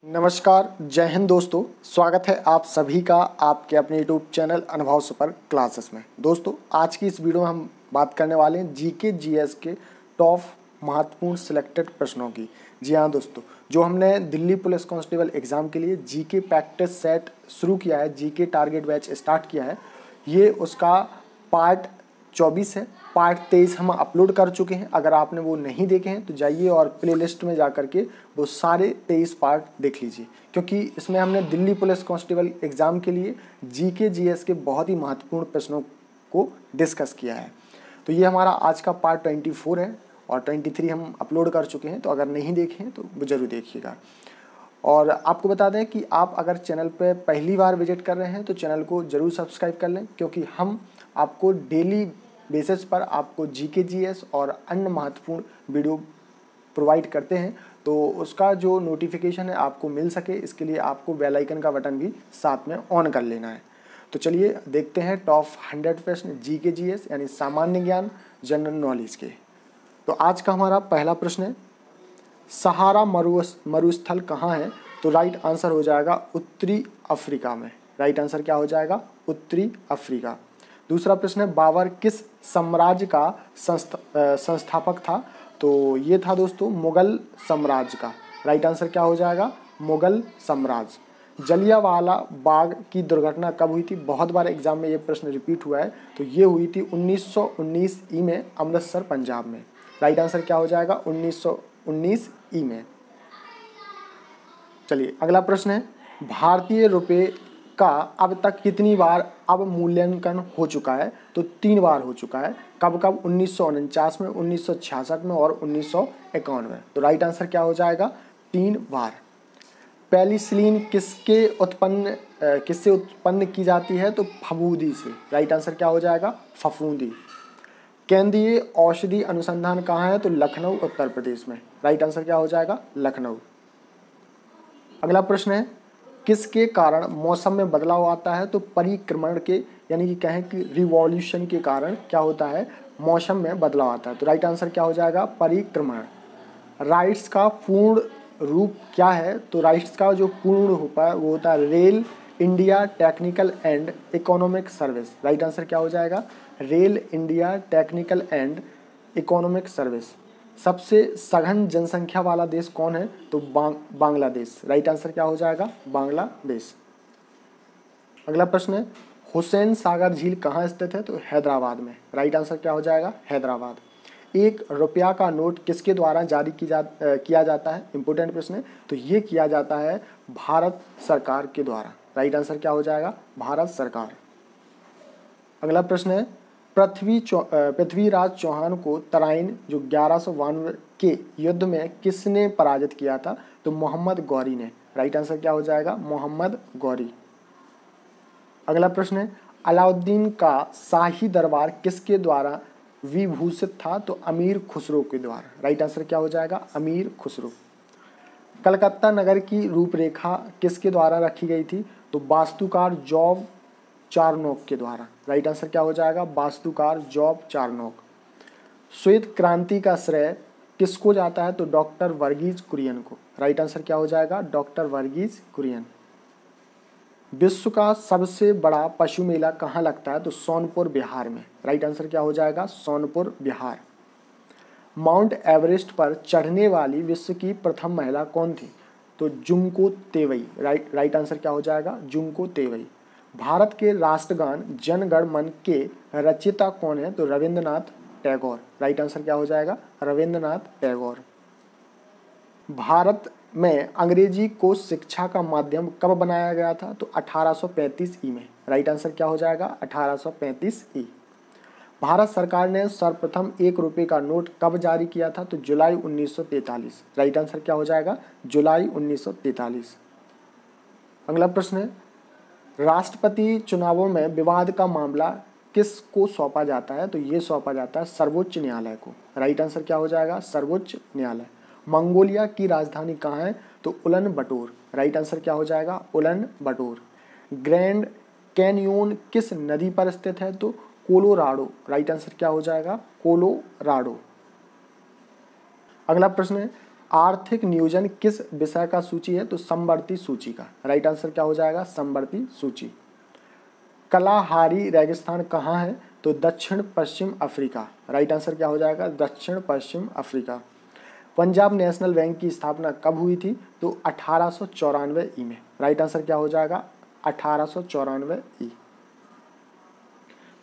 नमस्कार, जय हिंद दोस्तों। स्वागत है आप सभी का आपके अपने यूट्यूब चैनल अनुभव सुपर क्लासेस में। दोस्तों, आज की इस वीडियो में हम बात करने वाले हैं जीके जीएस के टॉप महत्वपूर्ण सिलेक्टेड प्रश्नों की। जी हाँ दोस्तों, जो हमने दिल्ली पुलिस कांस्टेबल एग्जाम के लिए जीके प्रैक्टिस सेट शुरू किया है, जीके टारगेट बैच स्टार्ट किया है, ये उसका पार्ट 24 है। पार्ट 23 हम अपलोड कर चुके हैं। अगर आपने वो नहीं देखे हैं तो जाइए और प्लेलिस्ट में जा करके वो सारे 23 पार्ट देख लीजिए, क्योंकि इसमें हमने दिल्ली पुलिस कांस्टेबल एग्जाम के लिए जीके जीएस के बहुत ही महत्वपूर्ण प्रश्नों को डिस्कस किया है। तो ये हमारा आज का पार्ट 24 है और 23 हम अपलोड कर चुके हैं। तो अगर नहीं देखे हैं तो वो जरूर देखिएगा। और आपको बता दें कि आप अगर चैनल पे पहली बार विजिट कर रहे हैं तो चैनल को जरूर सब्सक्राइब कर लें, क्योंकि हम आपको डेली बेसिस पर आपको जीके जीएस और अन्य महत्वपूर्ण वीडियो प्रोवाइड करते हैं। तो उसका जो नोटिफिकेशन है आपको मिल सके, इसके लिए आपको बेल आइकन का बटन भी साथ में ऑन कर लेना है। तो चलिए देखते हैं टॉप 100 प्रश्न जीके जीएस यानी सामान्य ज्ञान जनरल नॉलेज के। तो आज का हमारा पहला प्रश्न है, सहारा मरुस्थल कहाँ है? तो राइट आंसर हो जाएगा उत्तरी अफ्रीका में। राइट आंसर क्या हो जाएगा? उत्तरी अफ्रीका। दूसरा प्रश्न है, बाबर किस साम्राज्य का संस्थापक था? तो ये था दोस्तों मुगल साम्राज्य का। राइट आंसर क्या हो जाएगा? मुगल साम्राज्य। जलियांवाला बाग की दुर्घटना कब हुई थी? बहुत बार एग्जाम में ये प्रश्न रिपीट हुआ है। तो ये हुई थी 1919 ई में, अमृतसर पंजाब में। राइट आंसर क्या हो जाएगा? 1919 ई में। चलिए अगला प्रश्न है, भारतीय रुपए का अब तक कितनी बार अवमूल्यन हो चुका है? तो 3 बार हो चुका है। कब कब? 1949 में, 1966 में और 1951 में। तो राइट आंसर क्या हो जाएगा? 3 बार। पेनिसिलिन किससे उत्पन्न की जाती है? तो फफूंदी से। राइट आंसर क्या हो जाएगा? फफूंदी। केंद्रीय औषधि अनुसंधान कहाँ है? तो लखनऊ उत्तर प्रदेश में। राइट आंसर क्या हो जाएगा? लखनऊ। अगला प्रश्न है, किसके कारण मौसम में बदलाव आता है? तो परिक्रमण के, यानी कि कहें कि रिवॉल्यूशन के कारण क्या होता है? मौसम में बदलाव आता है। तो राइट आंसर क्या हो जाएगा? परिक्रमण। राइट्स का पूर्ण रूप क्या है? तो राइट्स का जो पूर्ण रूप है वो होता है rail India technical and economic service. Right answer क्या हो जाएगा? Rail India technical and economic service. सबसे सघन जनसंख्या वाला देश कौन है? तो बांग्लादेश। राइट आंसर क्या हो जाएगा? बांग्लादेश। अगला प्रश्न है, हुसैन सागर झील कहाँ स्थित है? तो हैदराबाद में। राइट आंसर क्या हो जाएगा? हैदराबाद। 1 रुपया का नोट किसके द्वारा जारी किया जाता है? इंपोर्टेंट प्रश्न है। तो ये किया जाता है भारत सरकार के द्वारा। राइट आंसर क्या हो जाएगा? भारत सरकार। अगला प्रश्न है, पृथ्वीराज चौहान को तराइन जो 1192 के युद्ध में किसने पराजित किया था? तो मोहम्मद गौरी ने। राइट आंसर क्या हो जाएगा? मोहम्मद गौरी। अगला प्रश्न है, अलाउद्दीन का शाही दरबार किसके द्वारा विभूषित था? तो अमीर खुसरो के द्वारा। राइट आंसर क्या हो जाएगा? अमीर खुसरो। कलकत्ता नगर की रूपरेखा किसके द्वारा रखी गई थी? तो वास्तुकार जॉब चारनोक के द्वारा। राइट आंसर क्या हो जाएगा? वास्तुकार जॉब चारनोक। श्वेत क्रांति का श्रेय किसको जाता है? तो डॉक्टर वर्गीज कुरियन को। राइट आंसर क्या हो जाएगा? डॉक्टर वर्गीज कुरियन। विश्व का सबसे बड़ा पशु मेला कहाँ लगता है? तो सोनपुर बिहार में। राइट आंसर क्या हो जाएगा? सोनपुर बिहार। माउंट एवरेस्ट पर चढ़ने वाली विश्व की प्रथम महिला कौन थी? तो जुंको तेवई। राइट आंसर क्या हो जाएगा? जुंको तेवई। भारत के राष्ट्रगान जन गण मन के रचयिता कौन है? तो रविंद्रनाथ टैगोर। राइट आंसर क्या हो जाएगा? रविंद्रनाथ टैगोर। भारत में अंग्रेजी को शिक्षा का माध्यम कब बनाया गया था? तो 1835 ई में। राइट आंसर क्या हो जाएगा? 1835 ई। भारत सरकार ने सर्वप्रथम 1 रुपये का नोट कब जारी किया था? तो जुलाई 1943। राइट आंसर क्या हो जाएगा? जुलाई 1943। अगला प्रश्न है, राष्ट्रपति चुनावों में विवाद का मामला किसको सौंपा जाता है? तो ये सौंपा जाता है सर्वोच्च न्यायालय को। राइट आंसर क्या हो जाएगा? सर्वोच्च न्यायालय। मंगोलिया की राजधानी कहाँ है? तो उलन बटोर। राइट आंसर क्या हो जाएगा? उलन बटोर। ग्रैंड कैनियोन किस नदी पर स्थित है? तो कोलोराडो। राइट आंसर क्या हो जाएगा? कोलोराडो। अगला प्रश्न है, आर्थिक नियोजन किस विषय का सूची है? तो समवर्ती सूची का। राइट आंसर क्या हो जाएगा? समवर्ती सूची। कलाहारी रेगिस्तान कहाँ है? तो दक्षिण पश्चिम अफ्रीका। राइट आंसर क्या हो जाएगा? दक्षिण पश्चिम अफ्रीका। पंजाब नेशनल बैंक की स्थापना कब हुई थी? तो 1894 ई में। राइट आंसर क्या हो जाएगा? 1894 ई।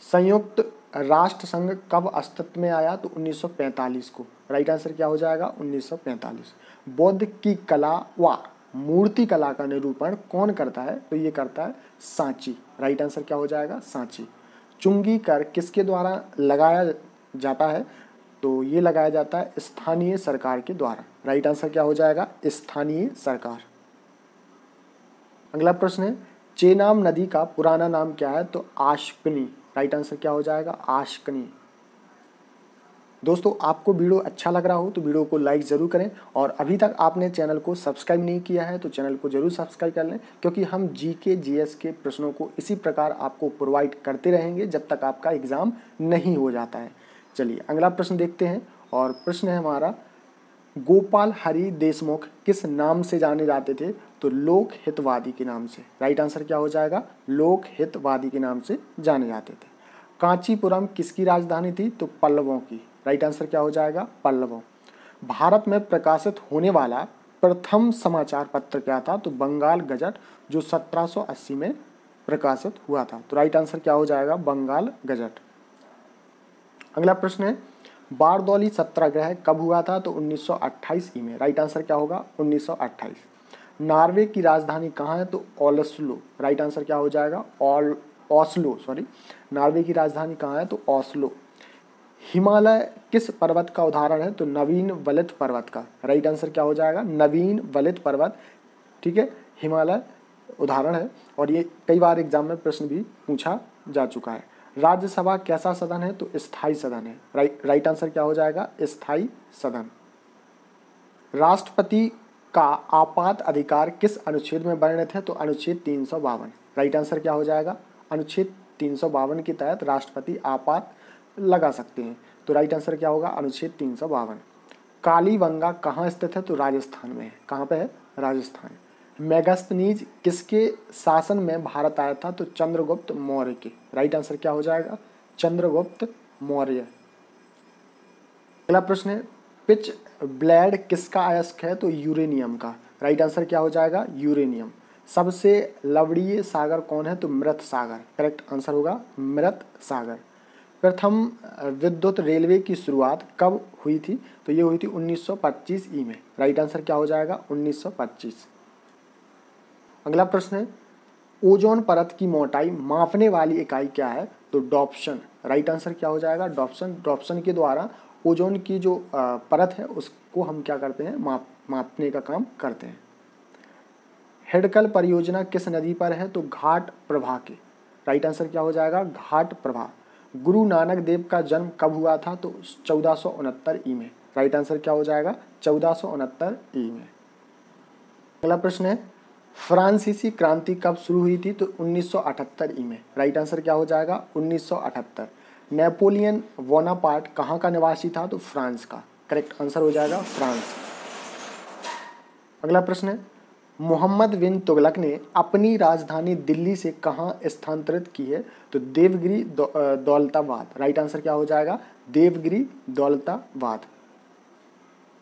संयुक्त राष्ट्र संघ कब अस्तित्व में आया? तो 1945 को। राइट आंसर क्या हो जाएगा? 1945। बौद्ध की कला व मूर्ति कला का निरूपण कौन करता है? तो ये करता है सांची। राइट आंसर क्या हो जाएगा? सांची। चुंगी कर किसके द्वारा लगाया जाता है? तो ये लगाया जाता है स्थानीय सरकार के द्वारा। राइट आंसर क्या हो जाएगा? स्थानीय सरकार। अगला प्रश्न है, चेनाब नदी का पुराना नाम क्या है? तो आश्कनी। राइट आंसर क्या हो जाएगा? आश्कनी। दोस्तों, आपको वीडियो अच्छा लग रहा हो तो वीडियो को लाइक ज़रूर करें, और अभी तक आपने चैनल को सब्सक्राइब नहीं किया है तो चैनल को ज़रूर सब्सक्राइब कर लें, क्योंकि हम जीके जीएस के प्रश्नों को इसी प्रकार आपको प्रोवाइड करते रहेंगे जब तक आपका एग्ज़ाम नहीं हो जाता है। चलिए अगला प्रश्न देखते हैं, और प्रश्न है हमारा, गोपाल हरि देशमुख किस नाम से जाने जाते थे? तो लोक हितवादी के नाम से। राइट आंसर क्या हो जाएगा? लोक हितवादी के नाम से जाने जाते थे। कांचीपुरम किसकी राजधानी थी? तो पल्लवों की। राइट आंसर क्या हो जाएगा? पल्लवों। भारत में प्रकाशित होने वाला प्रथम समाचार पत्र क्या था? तो बंगाल गजट, जो 1780 में प्रकाशित हुआ था। तो राइट आंसर क्या हो जाएगा? बंगाल गजट। अगला प्रश्न है, बारदौली सत्याग्रह कब हुआ था? तो 1928 ई में। राइट आंसर क्या होगा? 1928। नॉर्वे की राजधानी कहाँ है? तो ओस्लो। राइट आंसर क्या हो जाएगा? Oslo, sorry. नॉर्वे की राजधानी कहाँ है? तो ओस्लो। हिमालय किस पर्वत का उदाहरण है? तो नवीन वलित पर्वत का। राइट आंसर क्या हो जाएगा? नवीन वलित पर्वत। ठीक है, हिमालय उदाहरण है, और ये कई बार एग्जाम में प्रश्न भी पूछा जा चुका है। राज्यसभा कैसा सदन है? तो स्थायी सदन है। राइट आंसर क्या हो जाएगा? स्थायी सदन। राष्ट्रपति का आपात अधिकार किस अनुच्छेद में वर्णित है? तो अनुच्छेद 352। राइट आंसर क्या हो जाएगा? अनुच्छेद 352 के तहत राष्ट्रपति आपात लगा सकते हैं। तो राइट आंसर क्या होगा? अनुच्छेद 352। कालीबंगा कहाँ स्थित है? तो राजस्थान में है। कहाँ पे है? राजस्थान। मेगास्थनीज किसके शासन में भारत आया था? तो चंद्रगुप्त मौर्य के। राइट आंसर क्या हो जाएगा? चंद्रगुप्त मौर्य। अगला प्रश्न है, पिच ब्लेड किसका अयस्क है? तो यूरेनियम का। राइट आंसर क्या हो जाएगा? यूरेनियम। सबसे लवणीय सागर कौन है? तो मृत सागर। करेक्ट आंसर होगा मृत सागर। प्रथम विद्युत रेलवे की शुरुआत कब हुई थी? तो ये हुई थी 1925 ई में। राइट आंसर क्या हो जाएगा? 1925। अगला प्रश्न है, ओजोन परत की मोटाई मापने वाली इकाई क्या है? तो डॉप्सन। राइट आंसर क्या हो जाएगा? डॉप्सन। डॉप्सन के द्वारा ओजोन की जो परत है उसको हम क्या करते हैं? मापने का काम करते हैं। हिडकल परियोजना किस नदी पर है? तो घाट प्रभा के। राइट आंसर क्या हो जाएगा? घाट प्रभा। गुरु नानक देव का जन्म कब हुआ था? तो 1469 ई में। राइट आंसर क्या हो जाएगा? 1469 ई में। अगला प्रश्न है, फ्रांसीसी क्रांति कब शुरू हुई थी? तो 1978 ई में। राइट आंसर क्या हो जाएगा? 1978। नेपोलियन बोनापार्ट कहाँ का निवासी था? तो फ्रांस का। करेक्ट आंसर हो जाएगा फ्रांस। अगला प्रश्न है, मोहम्मद बिन तुगलक ने अपनी राजधानी दिल्ली से कहाँ स्थानांतरित की है? तो देवगिरी दौलताबाद। राइट आंसर क्या हो जाएगा? देवगिरी दौलताबाद।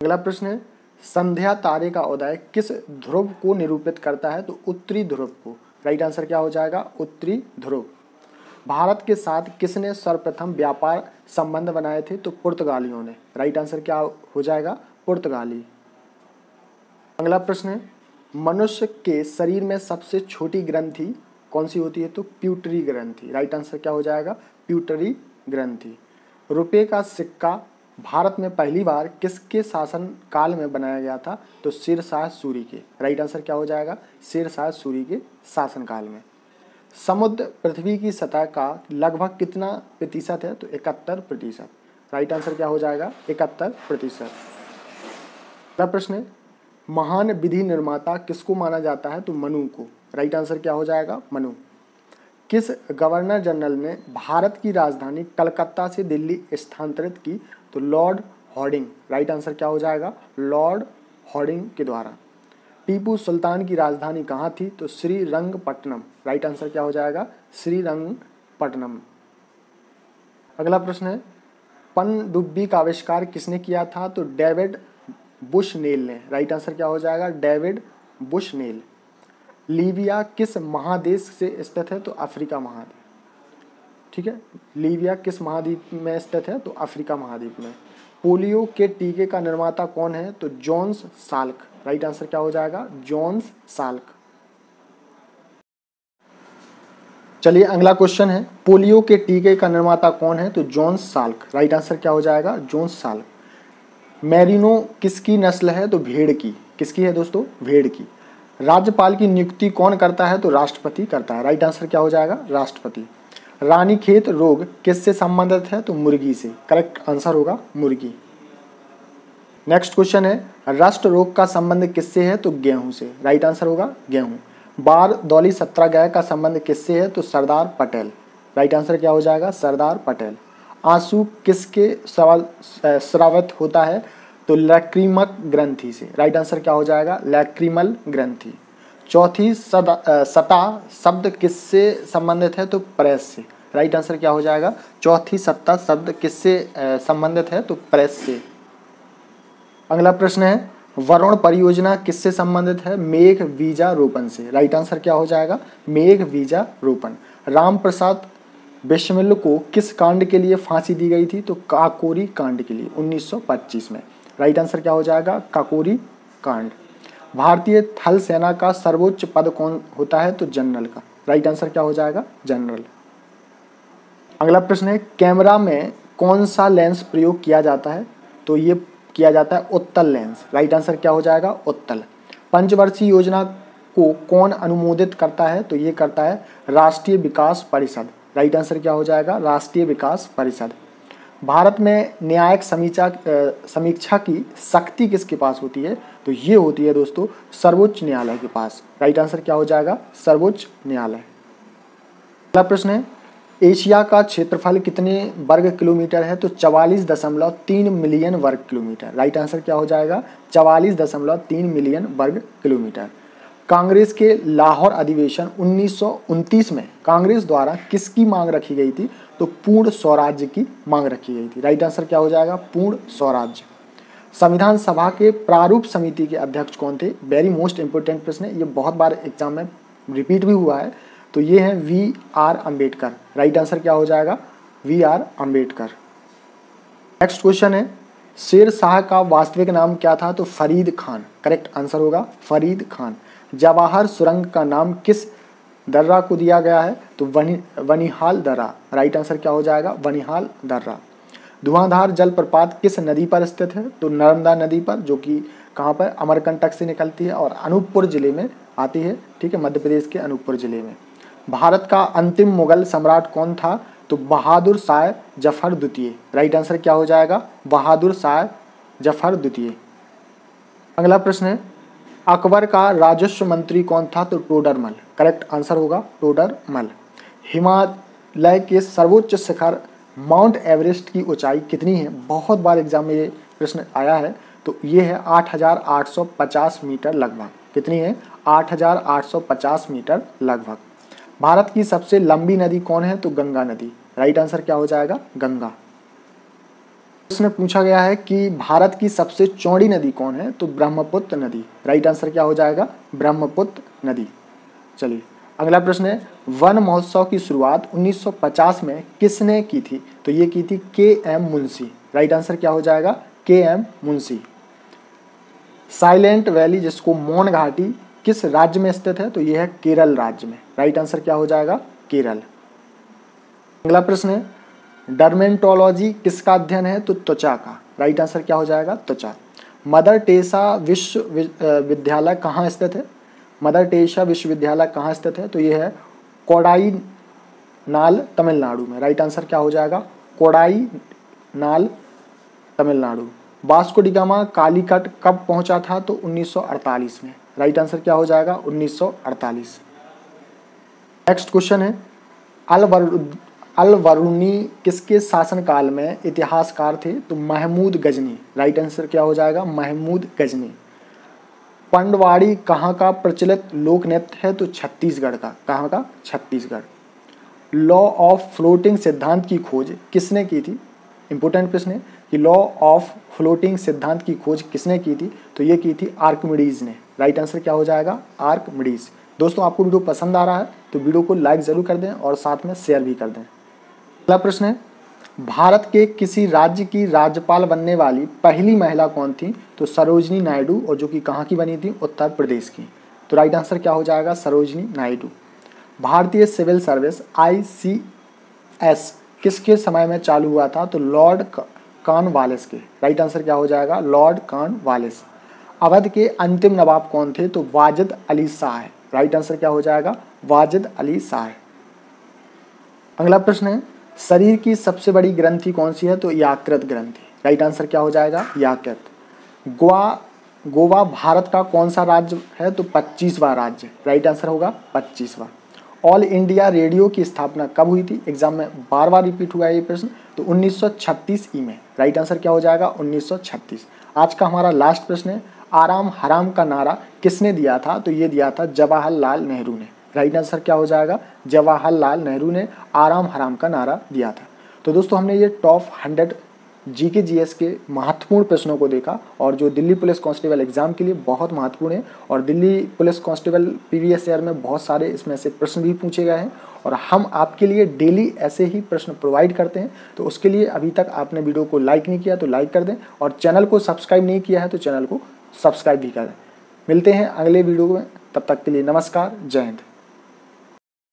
अगला प्रश्न है, संध्या तारे का उदय किस ध्रुव को निरूपित करता है? तो उत्तरी ध्रुव को। राइट आंसर क्या हो जाएगा? उत्तरी ध्रुव। भारत के साथ किसने सर्वप्रथम व्यापार संबंध बनाए थे? तो पुर्तगालियों ने। राइट आंसर क्या हो जाएगा? पुर्तगाली। अगला प्रश्न है, मनुष्य के शरीर में सबसे छोटी ग्रंथि कौन सी होती है? तो प्यूटरी ग्रंथि। राइट आंसर क्या हो जाएगा? प्यूटरी ग्रंथि। रुपये का सिक्का भारत में पहली बार किसके शासन काल में बनाया गया था? तो शेरशाह सूरी के। राइट आंसर क्या हो जाएगा? शेरशाह सूरी के शासन काल में। समुद्र पृथ्वी की सतह का लगभग कितना प्रतिशत है? तो 71%। राइट आंसर क्या हो जाएगा? 71%। अगला प्रश्न है, महान विधि निर्माता किसको माना जाता है? तो मनु को। राइट आंसर क्या हो जाएगा? मनु। किस गवर्नर जनरल ने भारत की राजधानी कलकत्ता से दिल्ली स्थानांतरित की? तो लॉर्ड हॉर्डिंग। राइट आंसर क्या हो जाएगा? लॉर्ड होर्डिंग के द्वारा। टीपू सुल्तान की राजधानी कहाँ थी? तो श्रीरंगपट्टनम। राइट आंसर क्या हो जाएगा? श्रीरंगपट्टनम। अगला प्रश्न है, पनडुब्बी का आविष्कार किसने किया था? तो डेविड बुशनेल ने। राइट आंसर क्या हो जाएगा? David Bushnell. लीबिया किस महादेश से स्थित है? तो अफ्रीका महाद्वीप। ठीक है, लीबिया किस महाद्वीप में स्थित है? तो अफ्रीका महाद्वीप में। पोलियो के टीके का निर्माता कौन है? तो जॉन्स साल्क। राइट आंसर क्या हो जाएगा? Jonas Salk. चलिए अगला क्वेश्चन है, पोलियो के टीके का निर्माता कौन है? तो जॉन्स साल्क। राइट आंसर क्या हो जाएगा? Jonas Salk. मेरिनो किसकी नस्ल है? तो भेड़ की। किसकी है दोस्तों? भेड़ की। राज्यपाल की नियुक्ति कौन करता है? तो राष्ट्रपति करता है। राइट आंसर क्या हो जाएगा? राष्ट्रपति। रानीखेत रोग किससे संबंधित है? तो मुर्गी से। करेक्ट आंसर होगा मुर्गी। नेक्स्ट क्वेश्चन है, रस्ट रोग का संबंध किससे है? तो गेहूं से। राइट आंसर होगा गेहूं। बार दौली सत्याग्रह का संबंध किससे है? तो सरदार पटेल। राइट आंसर क्या हो जाएगा? सरदार पटेल। आंसू किसके स्रावित होता है? तो लैक्रीमक ग्रंथि से। राइट आंसर क्या हो जाएगा? लैक्रीमल ग्रंथि। चौथी सता शब्द किससे संबंधित है? तो प्रेस से। राइट आंसर क्या हो जाएगा? चौथी सत्ता शब्द किससे संबंधित है? तो प्रेस से। अगला प्रश्न है, वरुण परियोजना किससे संबंधित है? मेघ बीजा रोपण से। राइट आंसर क्या हो जाएगा? मेघ बीजा रोपण। राम प्रसाद बिस्मिल को किस कांड के लिए फांसी दी गई थी? तो काकोरी कांड के लिए 1925 में। राइट आंसर क्या हो जाएगा? काकोरी कांड। भारतीय थल सेना का सर्वोच्च पद कौन होता है? तो जनरल का। राइट आंसर क्या हो जाएगा? जनरल। अगला प्रश्न है, कैमरा में कौन सा लेंस प्रयोग किया जाता है? तो ये किया जाता है उत्तल लेंस। राइट आंसर क्या हो जाएगा? उत्तल। पंचवर्षीय योजना को कौन अनुमोदित करता है? तो ये करता है राष्ट्रीय विकास परिषद। राइट आंसर क्या हो जाएगा? राष्ट्रीय विकास परिषद। भारत में न्यायिक समीक्षा की शक्ति किसके पास होती है? तो ये होती है दोस्तों सर्वोच्च न्यायालय के पास। राइट आंसर क्या हो जाएगा? सर्वोच्च न्यायालय। अगला प्रश्न है, एशिया का क्षेत्रफल कितने वर्ग किलोमीटर है? तो 44.3 मिलियन वर्ग किलोमीटर। राइट आंसर क्या हो जाएगा? 44.3 मिलियन वर्ग किलोमीटर। कांग्रेस के लाहौर अधिवेशन 1929 में कांग्रेस द्वारा किसकी मांग रखी गई थी? तो पूर्ण स्वराज्य की मांग रखी गई थी। राइट आंसर क्या हो जाएगा? पूर्ण स्वराज्य। संविधान सभा के प्रारूप समिति के अध्यक्ष कौन थे? वेरी मोस्ट इंपोर्टेंट प्रश्न है, ये बहुत बार एग्जाम में रिपीट भी हुआ है। तो ये है V.R. अम्बेडकर। राइट आंसर क्या हो जाएगा? V.R. अम्बेडकर। नेक्स्ट क्वेश्चन है, शेर शाह का वास्तविक नाम क्या था? तो फरीद खान। करेक्ट आंसर होगा फरीद खान। जवाहर सुरंग का नाम किस दर्रा को दिया गया है? तो वनिहाल दर्रा। राइट आंसर क्या हो जाएगा? वनिहाल दर्रा। धुआंधार जलप्रपात किस नदी पर स्थित है? तो नर्मदा नदी पर, जो कि कहाँ पर? अमरकंटक से निकलती है और अनूपपुर जिले में आती है। ठीक है, मध्य प्रदेश के अनूपपुर जिले में। भारत का अंतिम मुगल सम्राट कौन था? तो बहादुर शाह जफर द्वितीय। राइट आंसर क्या हो जाएगा? बहादुर शाह जफर द्वितीय। अगला प्रश्न है, अकबर का राजस्व मंत्री कौन था? तो टोडरमल। करेक्ट आंसर होगा टोडरमल। हिमालय के सर्वोच्च शिखर माउंट एवरेस्ट की ऊंचाई कितनी है? बहुत बार एग्जाम में ये प्रश्न आया है। तो ये है 8,850 मीटर लगभग। कितनी है? 8,850 मीटर लगभग। भारत की सबसे लंबी नदी कौन है? तो गंगा नदी। राइट आंसर क्या हो जाएगा? गंगा। प्रश्न पूछा गया है कि भारत की सबसे चौड़ी नदी कौन है? तो ब्रह्मपुत्र नदी। राइट आंसर क्या हो जाएगा? ब्रह्मपुत्र नदी। चलिए अगला प्रश्न है, वन महोत्सव की शुरुआत 1950 में किसने की थी? तो ये की थी K.M. मुंशी। राइट आंसर क्या हो जाएगा? K.M. मुंशी। साइलेंट वैली, जिसको मौन घाटी, किस राज्य में स्थित है? तो यह है केरल राज्य में। राइट आंसर क्या हो जाएगा? केरल। अगला प्रश्न है, डर्मेटोलॉजी किसका अध्ययन है? तो त्वचा का। राइट आंसर क्या हो जाएगा? त्वचा। मदर टेरेसा विश्वविद्यालय कहाँ स्थित है? मदर टेरेसा विश्वविद्यालय कहाँ स्थित है? तो यह है कोडाईनाल तमिलनाडु में। राइट आंसर क्या हो जाएगा? Kodaikanal Tamil Nadu. Vasco da Gama Calicut कब पहुंचा था? तो 1948 में। राइट आंसर क्या हो जाएगा? 1948। नेक्स्ट क्वेश्चन है, अल-बरूनी किसके शासनकाल में इतिहासकार थे? तो महमूद गजनी। राइट आंसर क्या हो जाएगा? महमूद गजनी। पंडवाड़ी कहाँ का प्रचलित लोक नृत्य है? तो छत्तीसगढ़ का। कहाँ का? छत्तीसगढ़। लॉ ऑफ फ्लोटिंग सिद्धांत की खोज किसने की थी? इंपोर्टेंट प्रश्न है कि लॉ ऑफ फ्लोटिंग सिद्धांत की खोज किसने की थी? तो ये की थी आर्किमिडीज ने। राइट आंसर क्या हो जाएगा? आर्किमिडीज। दोस्तों आपको वीडियो पसंद आ रहा है तो वीडियो को लाइक जरूर कर दें और साथ में शेयर भी कर दें। अगला प्रश्न है, भारत के किसी राज्य की राज्यपाल बनने वाली पहली महिला कौन थी? तो सरोजनी नायडू, और जो कि कहाँ की बनी थी? उत्तर प्रदेश की। तो राइट आंसर क्या हो जाएगा? सरोजनी नायडू। भारतीय सिविल सर्विस ICS किसके समय में चालू हुआ था? तो लॉर्ड कॉर्नवालिस के। राइट आंसर क्या हो जाएगा? Lord Cornwallis. अवध के अंतिम नवाब कौन थे? तो वाजिद अली शाह। राइट आंसर क्या हो जाएगा? वाजिद अली शाह। अगला प्रश्न है, शरीर की सबसे बड़ी ग्रंथि कौन सी है? तो यकृत ग्रंथि। राइट आंसर क्या हो जाएगा? यकृत। गोवा भारत का कौन सा राज्य है? तो 25वां राज्य। राइट आंसर होगा 25वां। ऑल इंडिया रेडियो की स्थापना कब हुई थी? एग्जाम में बार बार रिपीट हुआ है ये प्रश्न। तो 1936 में। राइट आंसर क्या हो जाएगा? 1936। आज का हमारा लास्ट प्रश्न है, आराम हराम का नारा किसने दिया था? तो ये दिया था जवाहरलाल नेहरू ने। राइट आंसर क्या हो जाएगा? जवाहरलाल नेहरू ने आराम हराम का नारा दिया था। तो दोस्तों हमने ये टॉप 100 GK GS के महत्वपूर्ण प्रश्नों को देखा और जो दिल्ली पुलिस कांस्टेबल एग्जाम के लिए बहुत महत्वपूर्ण है, और Delhi police constable previous year में बहुत सारे इसमें से प्रश्न भी पूछे गए हैं और हम आपके लिए डेली ऐसे ही प्रश्न प्रोवाइड करते हैं। तो उसके लिए अभी तक आपने वीडियो को लाइक नहीं किया तो लाइक कर दें, और चैनल को सब्सक्राइब नहीं किया है तो चैनल को सब्सक्राइब भी कर दें। मिलते हैं अगले वीडियो में, तब तक के लिए नमस्कार, जय हिंद।